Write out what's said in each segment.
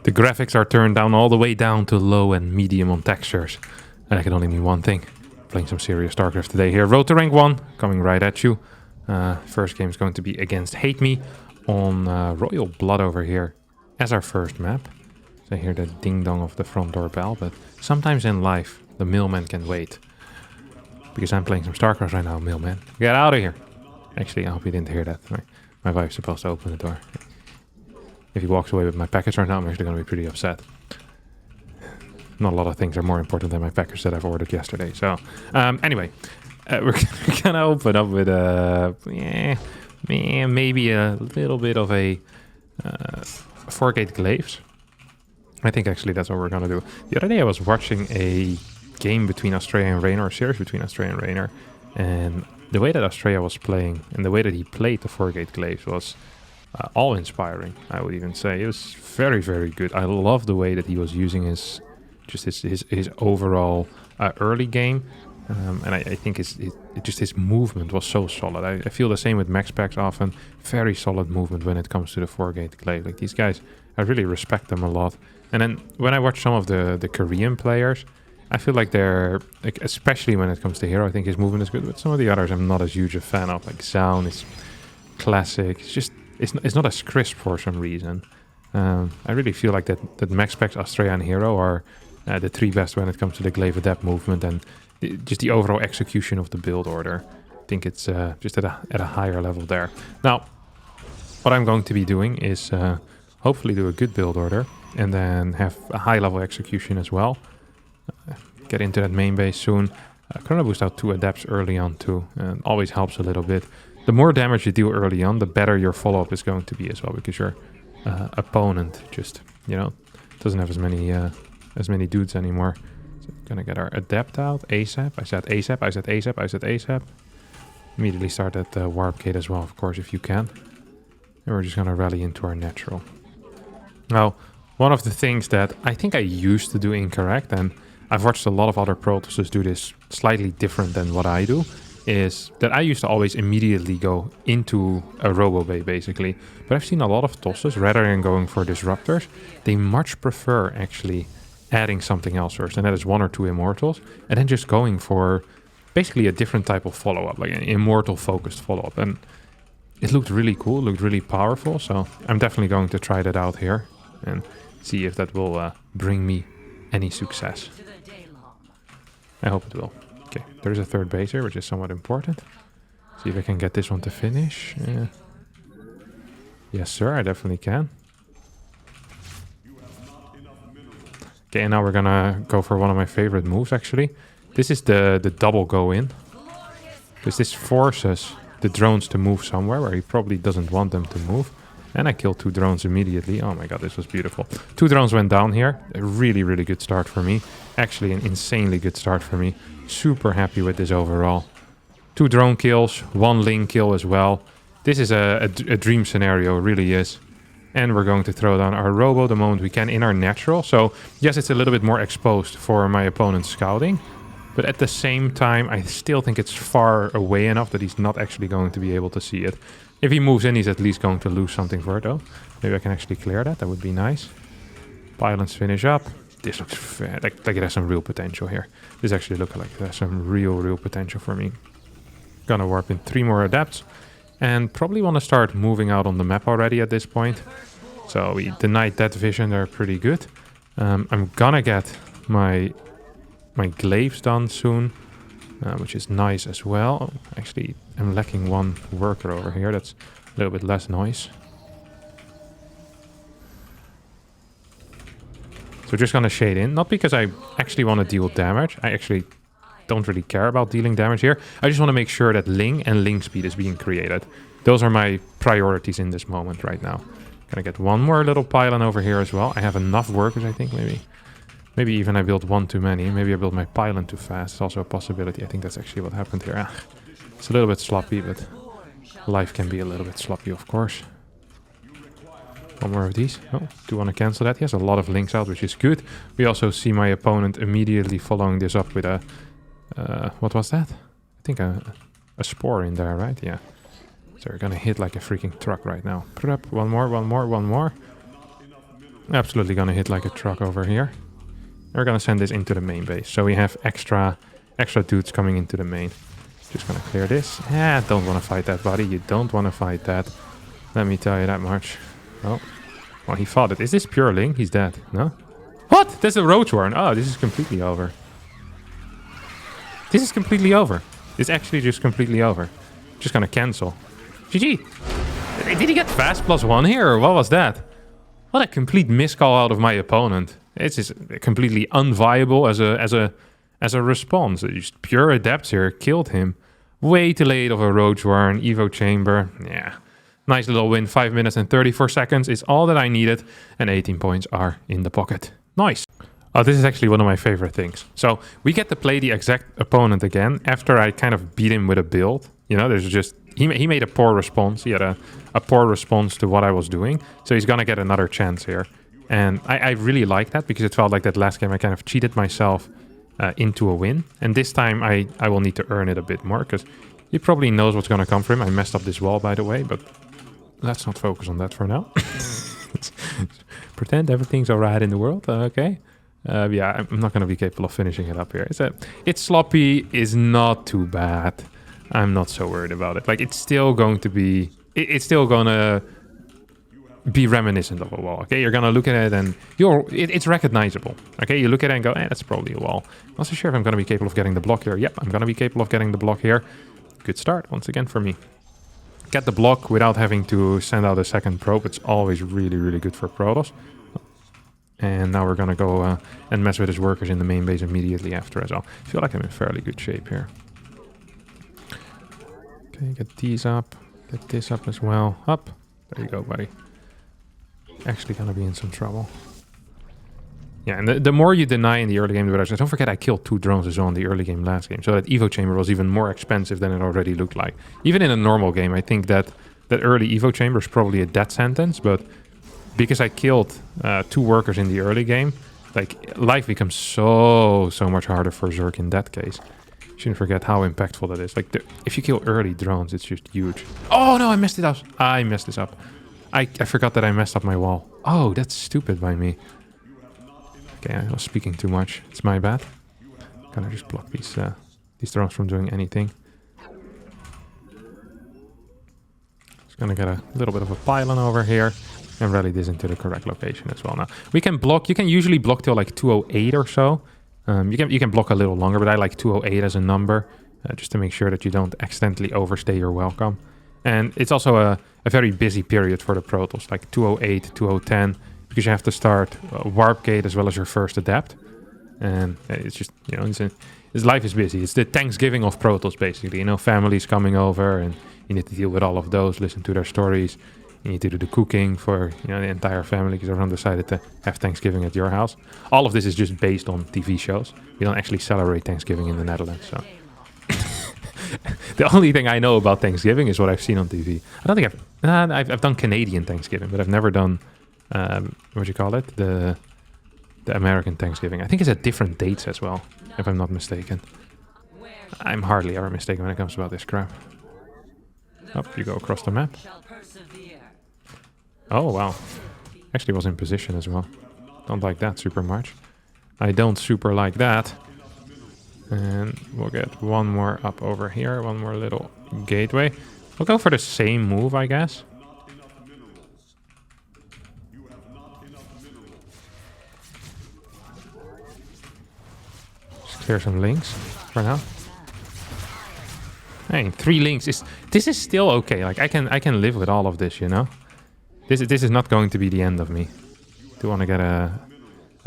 The graphics are turned down all the way down to low and medium on textures. And that can only mean one thing. Playing some serious StarCraft today here. Road to rank 1, coming right at you. First game is going to be against Hate Me on Royal Blood over here as our first map. So I hear the ding-dong of the front door bell, but sometimes in life, the mailman can wait. Because I'm playing some StarCraft right now, mailman. Get out of here! Actually, I hope you didn't hear that. My wife's supposed to open the door. If he walks away with my package right now, I'm actually going to be pretty upset. Not a lot of things are more important than my package that I've ordered yesterday. So, anyway, we're going to open up with maybe a little bit of a 4-gate glaives. I think actually that's what we're going to do. The other day I was watching a game between Australia and Raynor, a series between Australia and Raynor, and the way that Australia was playing and the way that he played the 4-gate glaives was awe-inspiring, I would even say. It was very, very good. I love the way that he was using his overall early game, and I think his movement was so solid. I feel the same with Max Packs often. Very solid movement when it comes to the 4-gate glaive. Like these guys, I really respect them a lot. And then when I watch some of the Korean players, I feel like they're, like, especially when it comes to hero, I think his movement is good. But some of the others I'm not as huge a fan of. Like Zaun is classic. It's just it's not as crisp for some reason. I really feel like that Max Packs, Australia, and Hero are the three best when it comes to the glaive adept movement and just the overall execution of the build order. I think it's just at a higher level there. Now, what I'm going to be doing is hopefully do a good build order and then have a high level execution as well. Get into that main base soon. Chrono boost out 2 adepts early on too, and always helps a little bit. The more damage you deal early on, the better your follow-up is going to be as well, because your opponent just, doesn't have as many dudes anymore. So we're gonna get our adept out ASAP. I said ASAP. Immediately start at the warp gate as well, of course, if you can. And we're just gonna rally into our natural. Now, one of the things that I think I used to do incorrect, and I've watched a lot of other Protosses do this slightly different than what I do, is that I used to always immediately go into a Robo Bay, basically. But I've seen a lot of Tosses, rather than going for Disruptors, they much prefer actually adding something else first, and that is 1 or 2 Immortals, and then just going for basically a different type of follow-up, like an Immortal-focused follow-up. And it looked really cool, it looked really powerful, so I'm definitely going to try that out here and see if that will bring me any success. I hope it will. Okay, there's a 3rd base here, which is somewhat important. See if I can get this one to finish. Yes, sir, I definitely can. Okay, and now we're gonna go for one of my favorite moves, actually. This is the double go in. Because this forces the drones to move somewhere where he probably doesn't want them to move. And I killed 2 drones immediately. Oh my god, this was beautiful. 2 drones went down here. A really, really good start for me. Actually, an insanely good start for me. Super happy with this overall. 2 drone kills, 1 Ling kill as well. This is a dream scenario, it really is. And we're going to throw down our Robo the moment we can in our natural. So, yes, it's a little bit more exposed for my opponent's scouting. But at the same time, I still think it's far away enough that he's not actually going to be able to see it. If he moves in, he's at least going to lose something for it, though. Maybe I can actually clear that. That would be nice. Pylons finish up. This looks like it has some real potential here. This actually looks like it has some real potential for me. Gonna warp in 3 more adepts. And probably want to start moving out on the map already at this point. So we denied that vision. They're pretty good. I'm gonna get my glaives done soon, which is nice as well. Oh, actually, I'm lacking 1 worker over here. That's a little bit less noise. So just gonna shade in, not because I actually want to deal damage. I actually don't really care about dealing damage here. I just want to make sure that Ling and Ling speed is being created. Those are my priorities in this moment right now. Gonna get 1 more little pylon over here as well. I have enough workers, I think, maybe even I built 1 too many. Maybe I built my pylon too fast. It's also a possibility. I think that's actually what happened here. It's a little bit sloppy, but life can be a little bit sloppy, of course. 1 more of these. Oh, do want to cancel that. He has a lot of links out, which is good. We also see my opponent immediately following this up with a... what was that? I think a spore in there, right? Yeah. So we're gonna hit like a freaking truck right now. Put up 1 more. Absolutely gonna hit like a truck over here. We're gonna send this into the main base. So we have extra dudes coming into the main. Just gonna clear this. Don't want to fight that, buddy. You don't want to fight that. Let me tell you that much. Oh. Well, he fought it. Is this pure Link? He's dead. No? What? There's a Roach Warren. Oh, this is completely over. This is completely over. It's actually just completely over. Just gonna cancel. GG. Did he get fast +1 here, or what was that? What a complete miscall out of my opponent. It's just completely unviable as a response. Just pure adepts here killed him. Way too late of a Roach Warren, Evo Chamber. Yeah. Nice little win. 5 minutes and 34 seconds is all that I needed. And 18 points are in the pocket. Nice. Oh, this is actually one of my favorite things. So we get to play the exact opponent again after I kind of beat him with a build. You know, there's just... He made a poor response. He had a poor response to what I was doing. So he's going to get another chance here. And I really like that because it felt like that last game I kind of cheated myself into a win. And this time I will need to earn it a bit more because he probably knows what's going to come for him. I messed up this wall, by the way, but let's not focus on that for now. Pretend everything's all right in the world. Okay. Yeah, I'm not going to be capable of finishing it up here. It's sloppy, is not too bad. I'm not so worried about it. Like, it's still going to be... It's still going to be reminiscent of a wall, okay? You're going to look at it and it's recognizable, okay? You look at it and go, that's probably a wall. I'm not so sure if I'm going to be capable of getting the block here. Yep, I'm going to be capable of getting the block here. Good start, once again, for me. Get the block without having to send out a second probe. It's always really, really good for Protoss. And now we're going to go and mess with his workers in the main base immediately after as well. I feel like I'm in fairly good shape here. Okay, get these up. Get this up as well. Up. There you go, buddy. Actually going to be in some trouble. Yeah, and the more you deny in the early game, the better. Don't forget I killed 2 drones as well in the early game last game. So that Evo Chamber was even more expensive than it already looked like. Even in a normal game, I think that early Evo Chamber is probably a death sentence. But because I killed 2 workers in the early game, like, life becomes so much harder for Zerg in that case. Shouldn't forget how impactful that is. Like, if you kill early drones, it's just huge. Oh no, I messed it up. I messed this up. I forgot that I messed up my wall. Oh, that's stupid by me. Okay, I was speaking too much. It's my bad. Gonna just block these drones from doing anything. Just gonna get a little bit of a pylon over here and rally this into the correct location as well. Now we can block. You can usually block till like 208 or so. You can block a little longer, but I like 208 as a number just to make sure that you don't accidentally overstay your welcome. And it's also a very busy period for the Protoss, like 208, 2010, because you have to start Warp Gate as well as your first Adept. And it's just, you know, his life is busy. It's the Thanksgiving of Protoss, basically. You know, families coming over and you need to deal with all of those, listen to their stories. You need to do the cooking for, you know, the entire family because everyone decided to have Thanksgiving at your house. All of this is just based on TV shows. We don't actually celebrate Thanksgiving in the Netherlands, so... The only thing I know about Thanksgiving is what I've seen on TV. I don't think I've done Canadian Thanksgiving, but I've never done what do you call it? The American Thanksgiving. I think it's at different dates as well, if I'm not mistaken. I'm hardly ever mistaken when it comes about this crap. Up you go across the map. Oh wow, actually was in position as well. Don't like that super much. I don't super like that. And we'll get one more up over here, one more little gateway. We'll go for the same move, I guess. Just clear some links for now. Hey, 3 links this is still okay. Like I can live with all of this, you know. This is not going to be the end of me. Do want to get a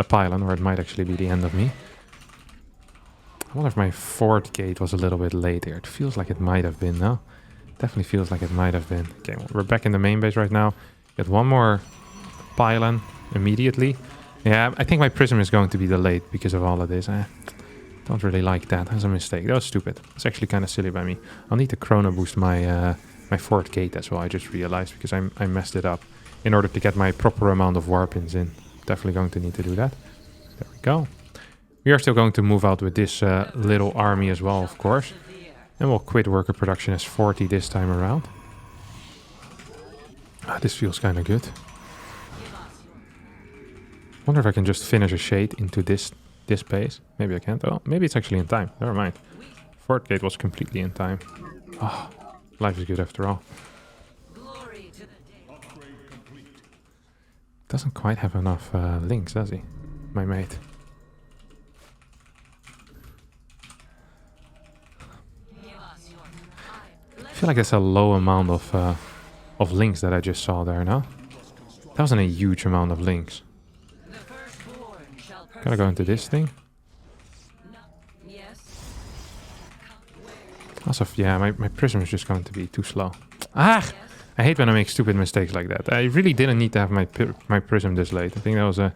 pylon, or it might actually be the end of me. I wonder if my 4th gate was a little bit later. It feels like it might have been, no? Definitely feels like it might have been. Okay, well, we're back in the main base right now. Get one more pylon immediately. Yeah, I think my prism is going to be delayed because of all of this. I don't really like that. That's a mistake. That was stupid. It's actually kind of silly by me. I'll need to chrono boost my my 4th gate as well. I just realized because I messed it up in order to get my proper amount of warpins in. Definitely going to need to do that. There we go. We are still going to move out with this little army as well, of course. And we'll quit worker production as 40 this time around. This feels kind of good. Wonder if I can just finish a shade into this base. Maybe I can't. Oh, maybe it's actually in time. Never mind. Fourth gate was completely in time. Oh, life is good after all. Doesn't quite have enough links, does he? My mate. I feel like that's a low amount of links that I just saw there, no? That wasn't a huge amount of links. Gotta go into this thing. Also, yeah, my prism is just going to be too slow. Ah! I hate when I make stupid mistakes like that. I really didn't need to have my prism this late. I think that was a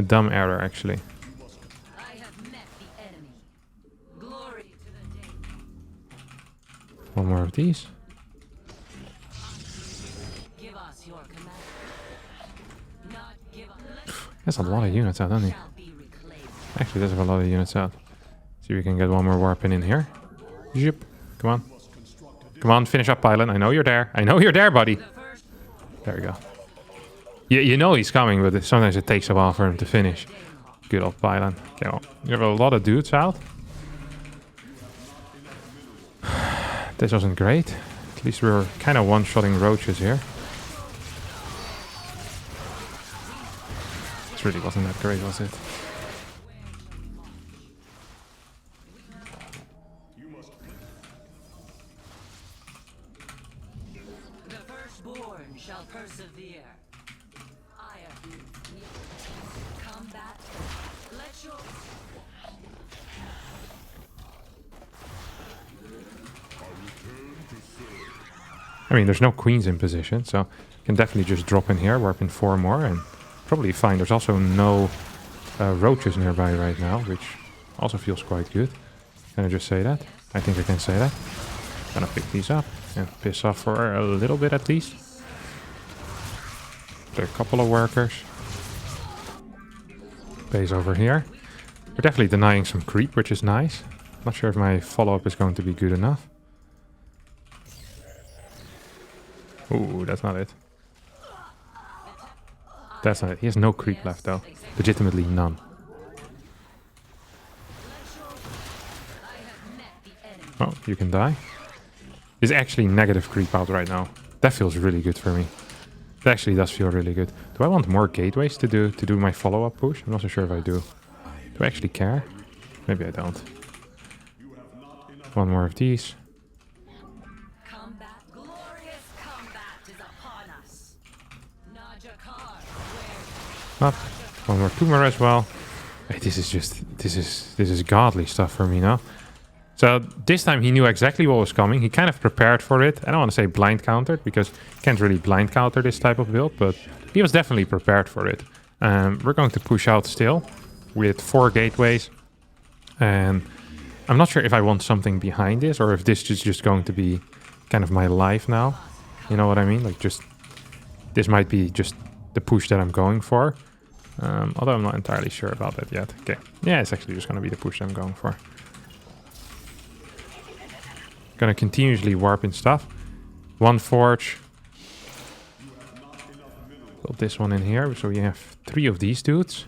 dumb error, actually. One more of these. That's a lot of units out, doesn't he? Actually, does have a lot of units out. See if we can get one more warp in here. Zip. Come on. Come on, finish up, Pylon. I know you're there. I know you're there, buddy. There we go. You know he's coming, but sometimes it takes a while for him to finish. Good old Pylon. Okay, well, you have a lot of dudes out. This wasn't great. At least we were kind of one-shotting roaches here. This really wasn't that great, was it? I mean, there's no queens in position, so you can definitely just drop in here, warp in 4 more, and probably fine. There's also no roaches nearby right now, which also feels quite good. Can I just say that? I think I can say that. Gonna pick these up and piss off for a little bit at least. There are a couple of workers. Base over here. We're definitely denying some creep, which is nice. Not sure if my follow-up is going to be good enough. Ooh, that's not it. That's not it. He has no creep left, though. Legitimately none. Oh, you can die. There's actually negative creep out right now. That feels really good for me. It actually does feel really good. Do I want more gateways to do my follow-up push? I'm not so sure if I do. Do I actually care? Maybe I don't. One more of these. Up. One more tumor as well. Hey, this is godly stuff for me now. So this time he knew exactly what was coming. He kind of prepared for it. I don't want to say blind countered, because you can't really blind counter this type of build, but he was definitely prepared for it. We're going to push out still with 4 gateways. And I'm not sure if I want something behind this, or if this is just going to be kind of my life now. You know what I mean? Like, just this might be just the push that I'm going for. Although I'm not entirely sure about that yet. Okay. Yeah, it's actually just going to be the push that I'm going for. Gonna continuously warp in stuff. 1 forge. Build this one in here. So we have 3 of these dudes.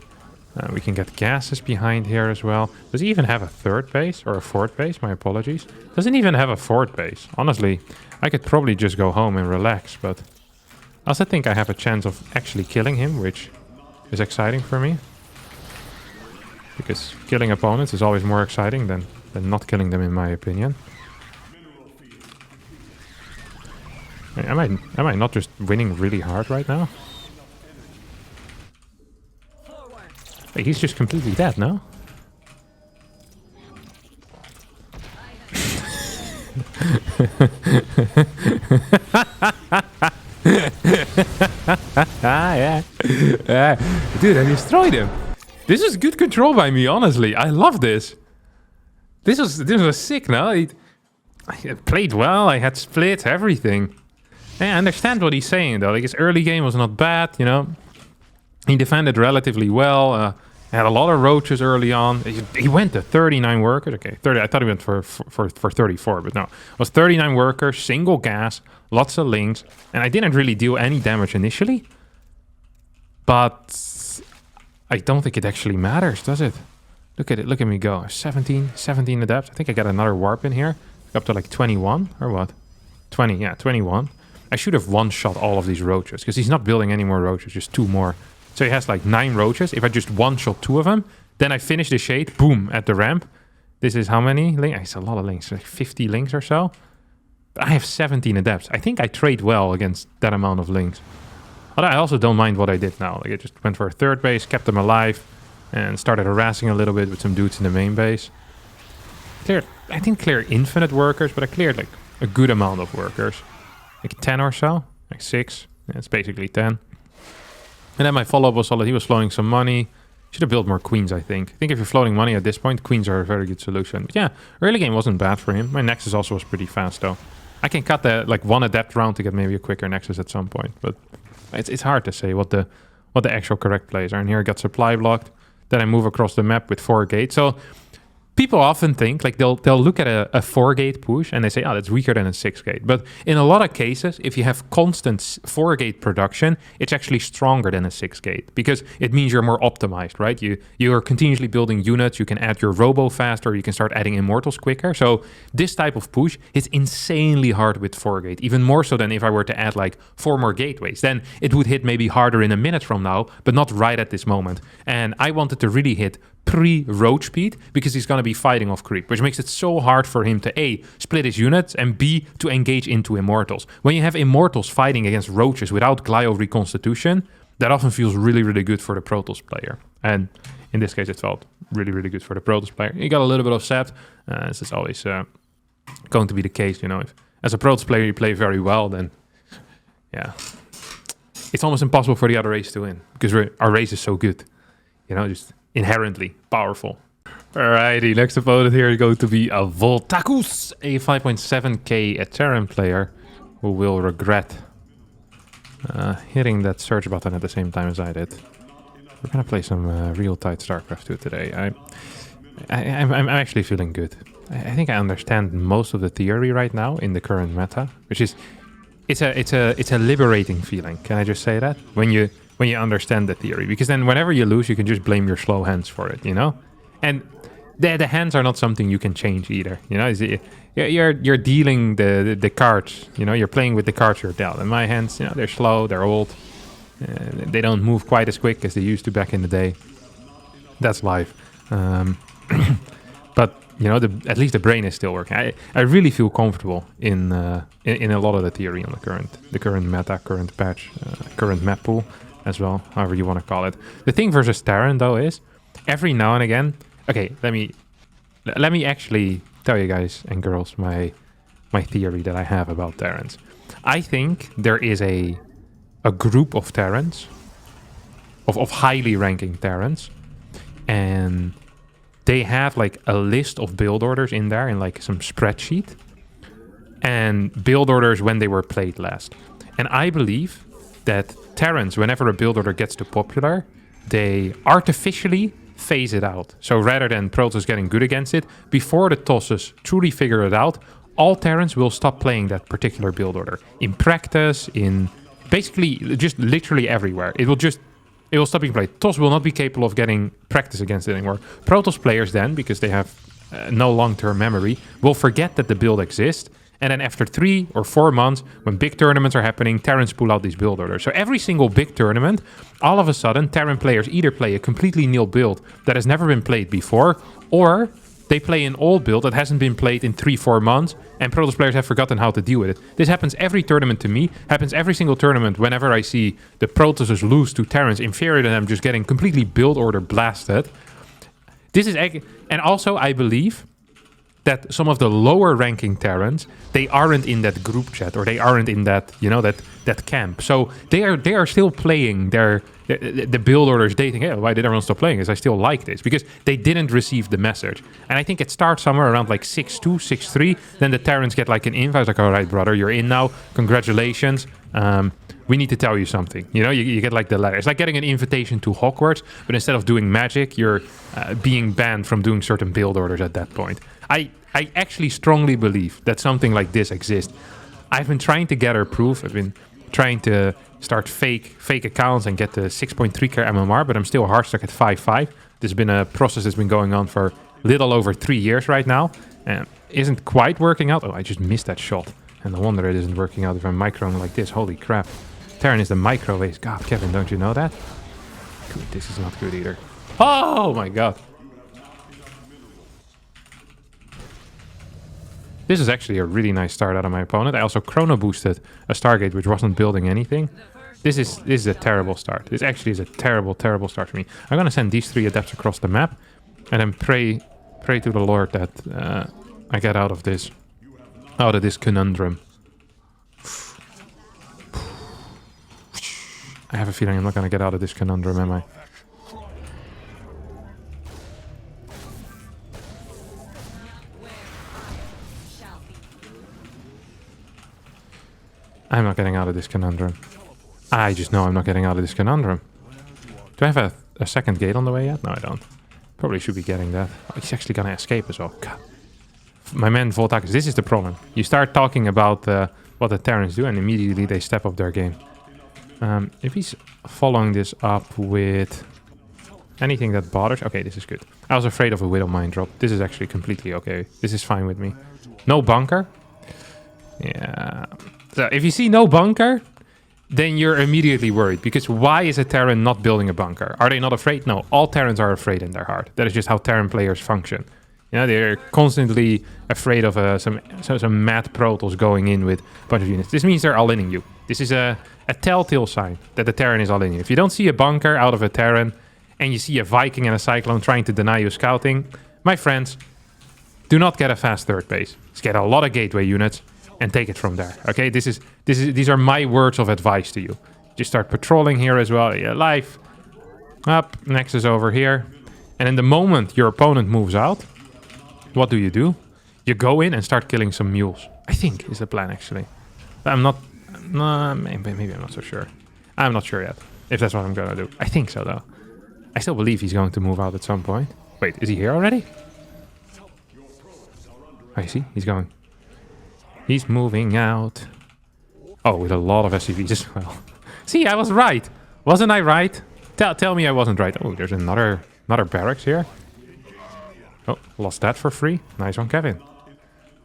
We can get gases behind here as well. Does he even have a 3rd base? Or a 4th base? My apologies. Doesn't even have a 4th base. Honestly, I could probably just go home and relax. But I also think I have a chance of actually killing him, which is exciting for me. Because killing opponents is always more exciting than not killing them, in my opinion. Am I not just winning really hard right now? Hey, he's just completely dead, no? Yeah. Dude, I destroyed him. This is good control by me, honestly. I love this. This was sick, no? I played well, I had splits, everything. I understand what he's saying, though. Like, his early game was not bad, you know. He defended relatively well. Had a lot of roaches early on. He went to 39 workers. Okay, 30. I thought he went for 34, but no. It was 39 workers, single gas, lots of links. And I didn't really deal any damage initially. But I don't think it actually matters, does it? Look at it. Look at me go. 17 adepts. I think I got another warp in here. Up to like 21 or what? 20. Yeah, 21. I should have one-shot all of these roaches because he's not building any more roaches, just 2 more. So he has like 9 roaches. If I just one-shot 2 of them, then I finish the shade, boom, at the ramp. This is how many links? It's a lot of links, like 50 links or so. But I have 17 adepts. I think I trade well against that amount of links. But I also don't mind what I did now. Like I just went for a 3rd base, kept them alive, and started harassing a little bit with some dudes in the main base. Cleared, I didn't clear infinite workers, but I cleared like a good amount of workers. Like 10 or so, like 6. Yeah, it's basically 10. And then my follow-up was solid. He was flowing some money. Should have built more queens, I think. I think if you're floating money at this point, queens are a very good solution. But yeah, early game wasn't bad for him. My nexus also was pretty fast, though. I can cut the like 1 adept round to get maybe a quicker nexus at some point, but it's hard to say what the actual correct plays are. And here I got supply blocked. Then I move across the map with 4 gates. So people often think like they'll look at a 4-gate push and they say, oh, that's weaker than a 6-gate. But in a lot of cases, if you have constant 4-gate production, it's actually stronger than a 6-gate because it means you're more optimized, right? You are continuously building units. You can add your robo faster. You can start adding immortals quicker. So this type of push is insanely hard with 4-gate, even more so than if I were to add like 4 more gateways. Then it would hit maybe harder in a minute from now, but not right at this moment. And I wanted to really hit pre-roach speed because he's going to be fighting off creep, which makes it so hard for him to A, split his units, and B, to engage into immortals. When you have immortals fighting against roaches without Glio reconstitution, that often feels really, really good for the Protoss player. And in this case, it felt really, really good for the Protoss player. He got a little bit upset. This is always going to be the case, you know. If as a Protoss player you play very well, then yeah, it's almost impossible for the other race to win because our race is so good, you know, just inherently powerful. Alrighty, next opponent here is going to be a Voltakus, a 5.7k Terran player who will regret hitting that search button at the same time as I did. We're gonna play some real tight StarCraft 2 today. I'm actually feeling good. I think I understand most of the theory right now in the current meta, which is it's a liberating feeling. Can I just say that? When you understand the theory, because then whenever you lose, you can just blame your slow hands for it, you know? And the hands are not something you can change either, you know? You're dealing the cards, you know? You're playing with the cards you're dealt. And my hands, you know, they're slow, they're old. They don't move quite as quick as they used to back in the day. That's life. But, you know, at least the brain is still working. I really feel comfortable in a lot of the theory on the current meta, current patch, current map pool as well, however you want to call it. The thing versus Terran, though, is every now and again... Okay, let me actually tell you guys and girls my theory that I have about Terrans. I think there is a group of Terrans, of highly ranking Terrans, and they have like a list of build orders in there in like some spreadsheet, and build orders when they were played last. And I believe that Terrans, whenever a build order gets too popular, they artificially phase it out. So rather than Protoss getting good against it, before the Tosses truly figure it out, all Terrans will stop playing that particular build order. In practice, in basically just literally everywhere. It will stop being played. TOS will not be capable of getting practice against it anymore. Protoss players then, because they have no long-term memory, will forget that the build exists. And then after 3 or 4 months, when big tournaments are happening, Terrans pull out these build orders. So every single big tournament, all of a sudden, Terran players either play a completely new build that has never been played before, or they play an old build that hasn't been played in 3-4 months, and Protoss players have forgotten how to deal with it. This happens every tournament to me, happens every single tournament whenever I see the Protosses lose to Terrans inferior to them, just getting completely build order blasted. This is... And also, I believe that some of the lower ranking Terrans, they aren't in that group chat, or they aren't in that, you know, that camp. So they are still playing the build orders. They think, hey, why did everyone stop playing this? I still like this, because they didn't receive the message. And I think it starts somewhere around like 6-2, 6-3. Then the Terrans get like an invite, like, all right, brother, you're in now. Congratulations. We need to tell you something. You know, you get like the letter. It's like getting an invitation to Hogwarts, but instead of doing magic, you're being banned from doing certain build orders at that point. I actually strongly believe that something like this exists. I've been trying to gather proof. I've been trying to start fake accounts and get the 6.3k MMR, but I'm still hard stuck at 5.5. This has been a process that's been going on for little over 3 years right now, and isn't quite working out. Oh, I just missed that shot, and no wonder it isn't working out if I'm microing like this. Holy crap. Terran is the micro ace. God, Kevin, don't you know that? Good, this is not good either. Oh my god. This is actually a really nice start out of my opponent. I also chrono boosted a Stargate which wasn't building anything. This is a terrible start. This actually is a terrible start for me. I'm gonna send these 3 adepts across the map and then pray to the Lord that I get out of this conundrum. I have a feeling I'm not gonna get out of this conundrum, am I? I'm not getting out of this conundrum. I just know I'm not getting out of this conundrum. Do I have a second gate on the way yet? No, I don't. Probably should be getting that. Oh, he's actually gonna escape as well. God. My man Voltax, this is the problem. You start talking about what the Terrans do and immediately they step up their game. If he's following this up with anything that bothers... Okay, this is good. I was afraid of a Widow Mine drop. This is actually completely okay. This is fine with me. No bunker. Yeah... So if you see no bunker, then you're immediately worried. Because why is a Terran not building a bunker? Are they not afraid? No, all Terrans are afraid in their heart. That is just how Terran players function. You know, they're constantly afraid of some mad Protoss going in with a bunch of units. This means they're all-inning you. This is a telltale sign that the Terran is all-in you. If you don't see a bunker out of a Terran, and you see a Viking and a Cyclone trying to deny you scouting, my friends, do not get a fast third base. Just get a lot of gateway units and take it from there. Okay, these are my words of advice to you. Just start patrolling here as well. Yeah, life up, Nexus over here, and in the moment your opponent moves out, what do? You go in and start killing some mules. I think is the plan actually. I'm not. Maybe I'm not so sure. I'm not sure yet if that's what I'm gonna do. I think so though. I still believe he's going to move out at some point. Wait, is he here already? I see. He's going. He's moving out. Oh, with a lot of SCVs as well. See, I was right. Wasn't I right? Tell me I wasn't right. Oh, there's another barracks here. Oh, lost that for free. Nice one, Kevin.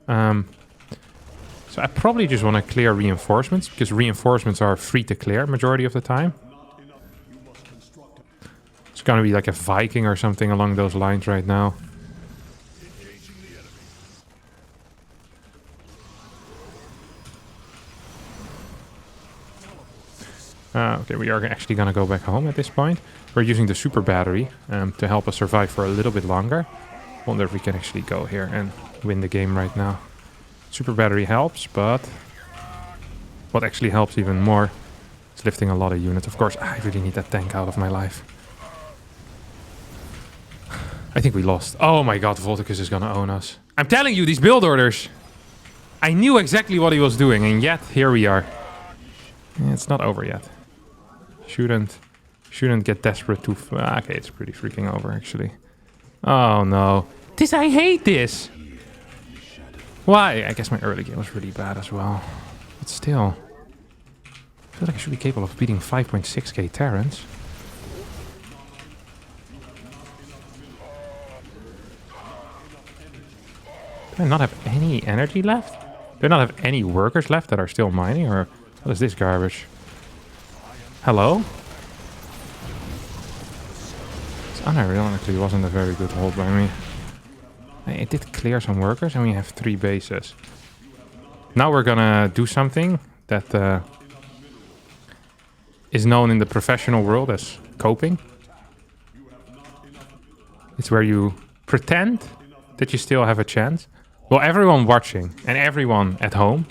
So I probably just want to clear reinforcements, because reinforcements are free to clear majority of the time. It's going to be like a Viking or something along those lines right now. Okay, we are actually going to go back home at this point. We're using the super battery to help us survive for a little bit longer. Wonder if we can actually go here and win the game right now. Super battery helps, but what actually helps even more is lifting a lot of units. Of course, I really need that tank out of my life. I think we lost. Oh my god, Volticus is going to own us. I'm telling you, these build orders. I knew exactly what he was doing, and yet here we are. Yeah, it's not over yet. Shouldn't get desperate too far. Okay, it's pretty freaking over actually. Oh no. I hate this. Why? I guess my early game was really bad as well. But still. I feel like I should be capable of beating 5.6k Terrans. Do I not have any energy left? Do I not have any workers left that are still mining? Or what is this garbage? Hello? This unironically wasn't a very good hold by me. It did clear some workers and we have 3 bases. Now we're gonna do something that is known in the professional world as coping. It's where you pretend that you still have a chance. Well, everyone watching and everyone at home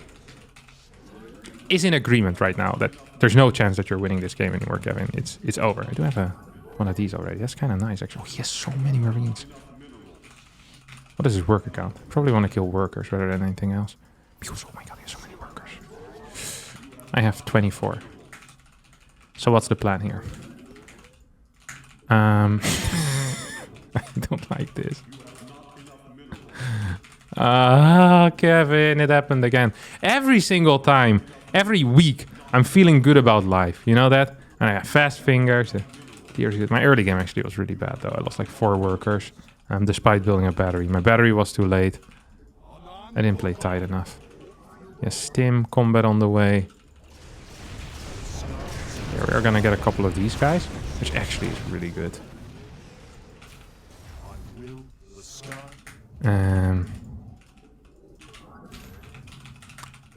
is in agreement right now that there's no chance that you're winning this game anymore, Kevin. It's over. I do have one of these already. That's kind of nice, actually. Oh, he has so many Marines. What is his worker count? Probably want to kill workers rather than anything else. Because, oh my god, he has so many workers. I have 24. So what's the plan here? I don't like this. Kevin, it happened again. Every single time, every week, I'm feeling good about life. You know that? And I have fast fingers. Here's good. My early game actually was really bad though. I lost like 4 workers, despite building a battery. My battery was too late. I didn't play tight enough. Yes, Stim, combat on the way. Yeah, we're gonna get a couple of these guys, which actually is really good.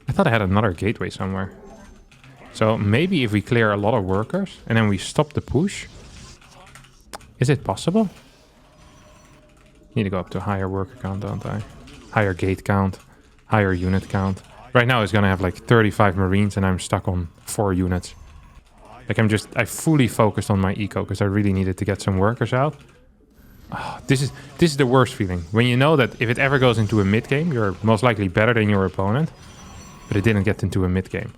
I thought I had another gateway somewhere. So maybe if we clear a lot of workers and then we stop the push. Is it possible? Need to go up to a higher worker count, don't I? Higher gate count, higher unit count. Right now it's gonna have like 35 marines and I'm stuck on 4 units. Like I fully focused on my eco because I really needed to get some workers out. Oh, this is the worst feeling. When you know that if it ever goes into a mid game, you're most likely better than your opponent. But it didn't get into a mid game.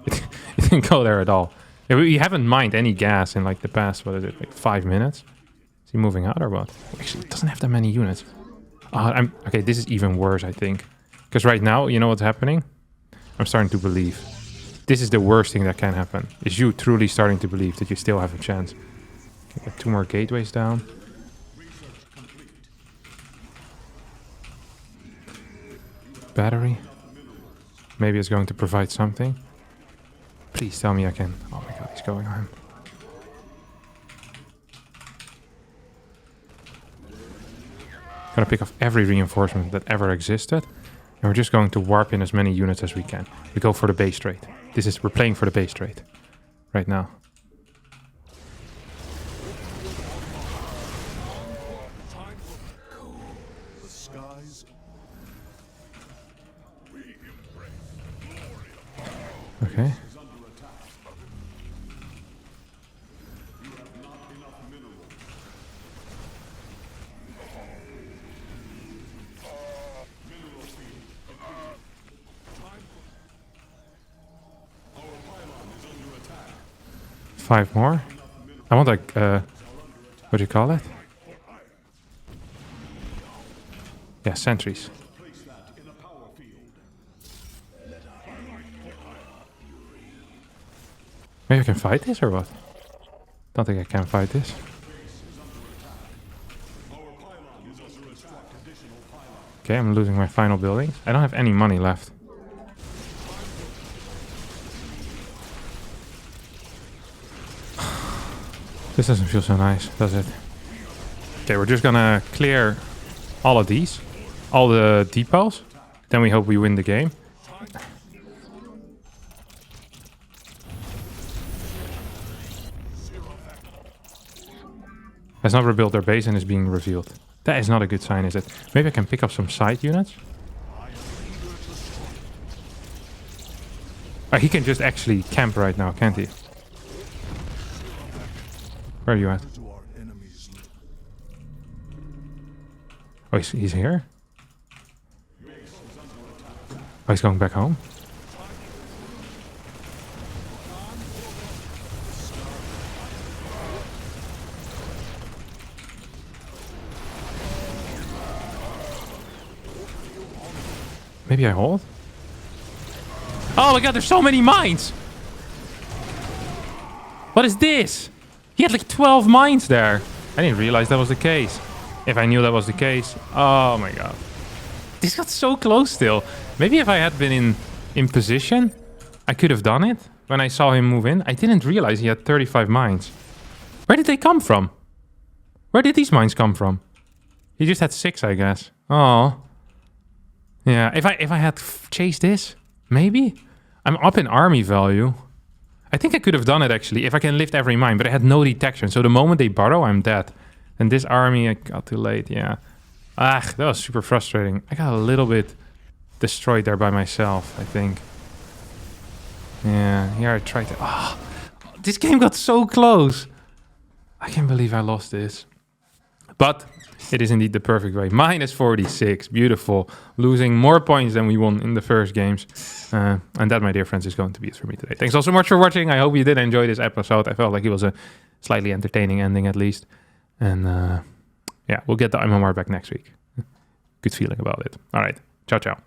It didn't go there at all. We haven't mined any gas in like the past, what is it, like 5 minutes? Is he moving out or what? Actually, it doesn't have that many units. Okay, this is even worse, I think. Because right now, you know what's happening? I'm starting to believe. This is the worst thing that can happen. Is you truly starting to believe that you still have a chance. Okay, get 2 more gateways down. Battery. Maybe it's going to provide something. Please tell me I can. Oh my god, he's going on him. Gonna pick off every reinforcement that ever existed. And we're just going to warp in as many units as we can. We go for the base trade. We're playing for the base trade. Right now. Okay. Five more. I want like what do you call it? Yeah, sentries. Maybe I can fight this or what? Don't think I can fight this. Okay, I'm losing my final buildings. I don't have any money left. This doesn't feel so nice, does it? Okay, we're just gonna clear all of these. All the depots. Then we hope we win the game. Has not rebuilt their base and is being revealed. That is not a good sign, is it? Maybe I can pick up some side units. Oh, he can just actually camp right now, can't he? Where are you at? Oh, he's here? Oh, he's going back home? Maybe I hold? Oh my god, there's so many mines! What is this? He had like 12 mines there. I didn't realize that was the case. If I knew that was the case. Oh my god. This got so close still. Maybe if I had been in position, I could have done it. When I saw him move in, I didn't realize he had 35 mines. Where did they come from? Where did these mines come from? He just had 6, I guess. Oh. Yeah, if I had chased this, maybe? I'm up in army value. I think I could have done it actually, if I can lift every mine, but I had no detection. So the moment they burrow, I'm dead. And this army, I got too late, yeah. Ah, that was super frustrating. I got a little bit destroyed there by myself, I think. Yeah, here I tried to... Oh, this game got so close. I can't believe I lost this. But it is indeed the perfect way. Minus 46, beautiful. Losing more points than we won in the first games. And that, my dear friends, is going to be it for me today. Thanks all so much for watching. I hope you did enjoy this episode. I felt like it was a slightly entertaining ending at least. And yeah, we'll get the MMR back next week. Good feeling about it. All right, ciao, ciao.